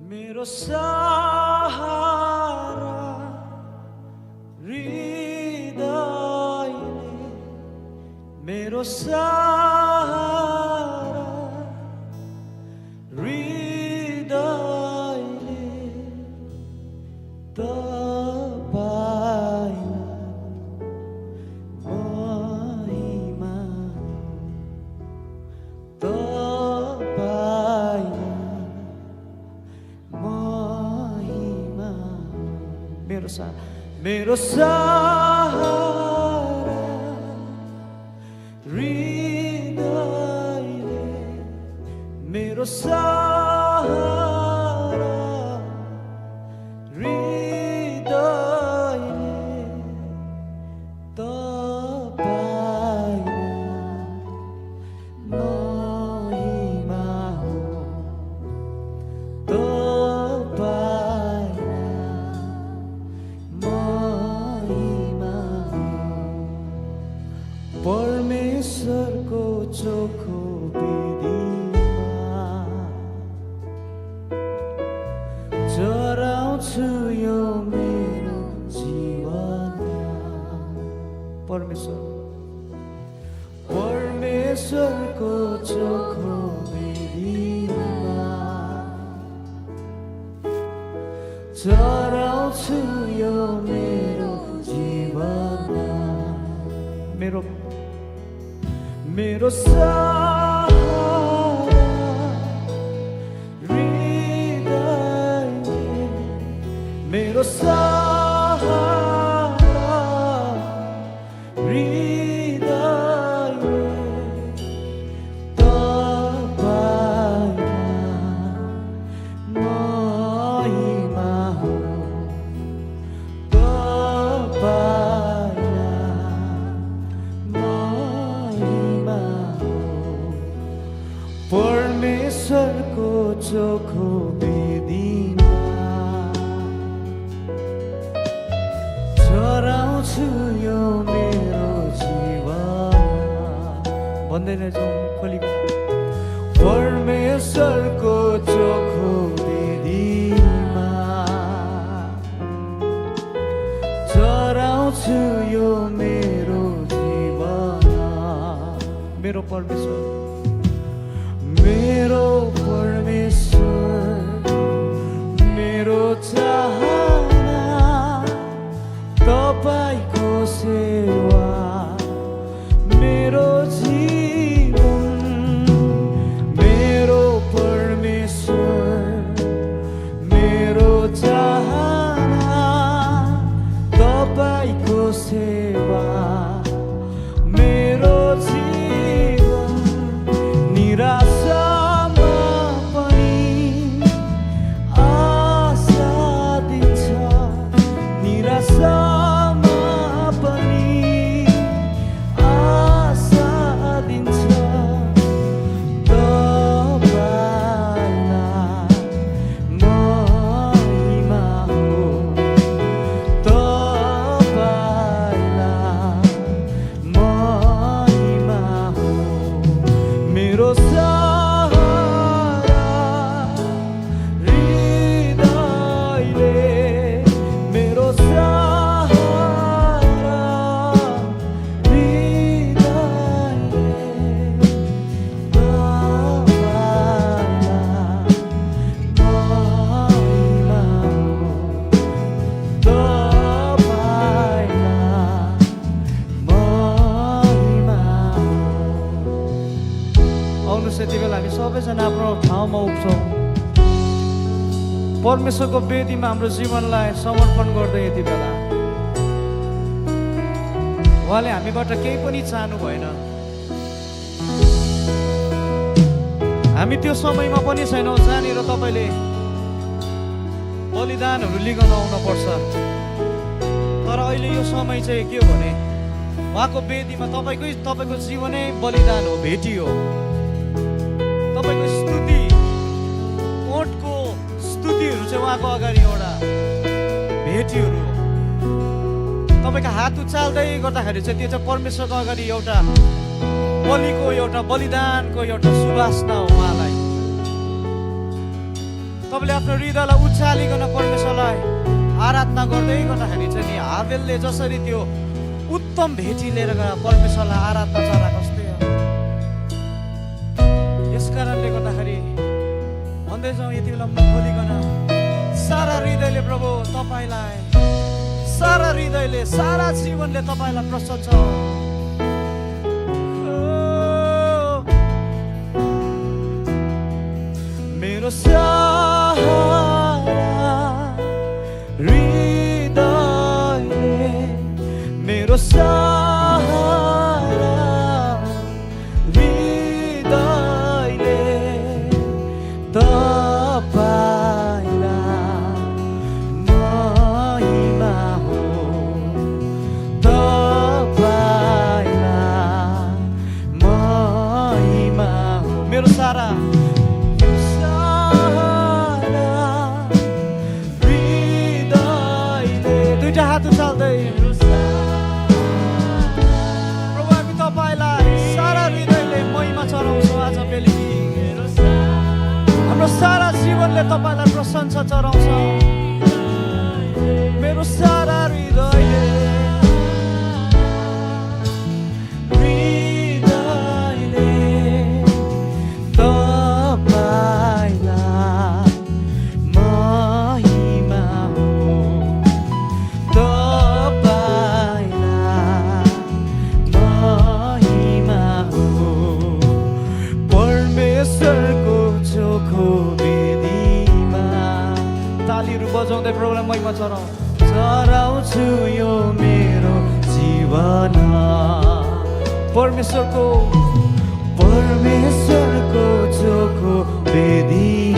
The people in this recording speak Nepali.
मेरो सहारा हृदयले मेरो सहारा हृदयले मेरो सहारा हृदयले मेरो सहारा हृदयले महिमा हो परमेश्वरको चोखो विधिमा चराउँछु यो मेरो जीवनमा। परमेश्वरको चोखो विधिमा चराउँछु यो मेरो जीवनमा। मेरो सहारा हृदयले मेरो सहारा हृदयले महिमा हो परमेश्वरको चोखो विधिमा चराउँछु यो मेरो जीवनमा। भन्दैन जाउँ खोलिकन परमेश्वरको चोखो विधिमा चराउँछु यो मेरो जीवनमा। मेरो परमेश्वर मेरो चाहना तपाईको सेवा मेरो जीवन। मेरो परमेश्वर मेरो चाहना तपाईको सेवा मेरो जीवन। निराशामा पनि आशा दिन्छ, निराशामा पनि आशा दिन्छ। तपाईलाई महिमा हो, तपाईलाई महिमा हो। मेरो सहारा हृदयले मेरो सहारा हृदयले महिमा हो, महिमा हो। आउनुहोस् यति बेला हामी सबैजना आफ्नो ठाउँमा उठ्छौँ। परमेश्वरको वेदीमा हाम्रो जीवनलाई समर्पण गर्दै यति बेला उहाँले हामीबाट केही पनि चाहनु भएन। हामी त्यो समयमा पनि छैनौँ जहाँनिर तपाईँले बलिदानहरू लिन आउनुपर्छ। तर अहिले यो समय चाहिँ के हो भने उहाँको वेदीमा तपाईँको जीवनै बलिदान हो, भेटी हो। तपाईँको स्तुति ओठको स्तुतिहरू चाहिँ उहाँको अगाडि एउटा भेटीहरू हो। तपाईँको हात उचाल्दै गर्दाखेरि चाहिँ त्यो चाहिँ परमेश्वरको अगाडि एउटा बलिको एउटा बलिदानको एउटा सुवासना हो उहाँलाई। तपाईँले आफ्नो हृदयलाई उचालिकन परमेश्वरलाई आराधना गर्दै गर्दाखेरि चाहिँ नि हाबेलले जसरी त्यो उत्तम भेटी लिएर गएर परमेश्वरलाई आराधना चलाएको जस्तै हो। यस कारणले गर्दाखेरि भन्दै जाउँ यति बेला मुख खोलिकन सारा हृदयले प्रभु तपाईँलाई, सारा हृदयले, सारा जीवनले तपाईँलाई प्रशंसा छ। मेरो सहारा हृदयले, मेरो सहारा हृदयले तपाईँलाई महिमा हो, तपाईँलाई महिमा हो। मेरो सारा हात उचाल्दै प्रभु हामी तपाईँलाई सारा हृदयले महिमा चढाउँछौँ। आज बेलुकी हाम्रो सारा जीवनले तपाईँलाई प्रशंसा चढाउँछ। मेरो सारा हृदयले बजाउँदै प्रभुलाई महिमा चढाउँछु यो मेरो जीवन परमेश्वरको चोखो वेदी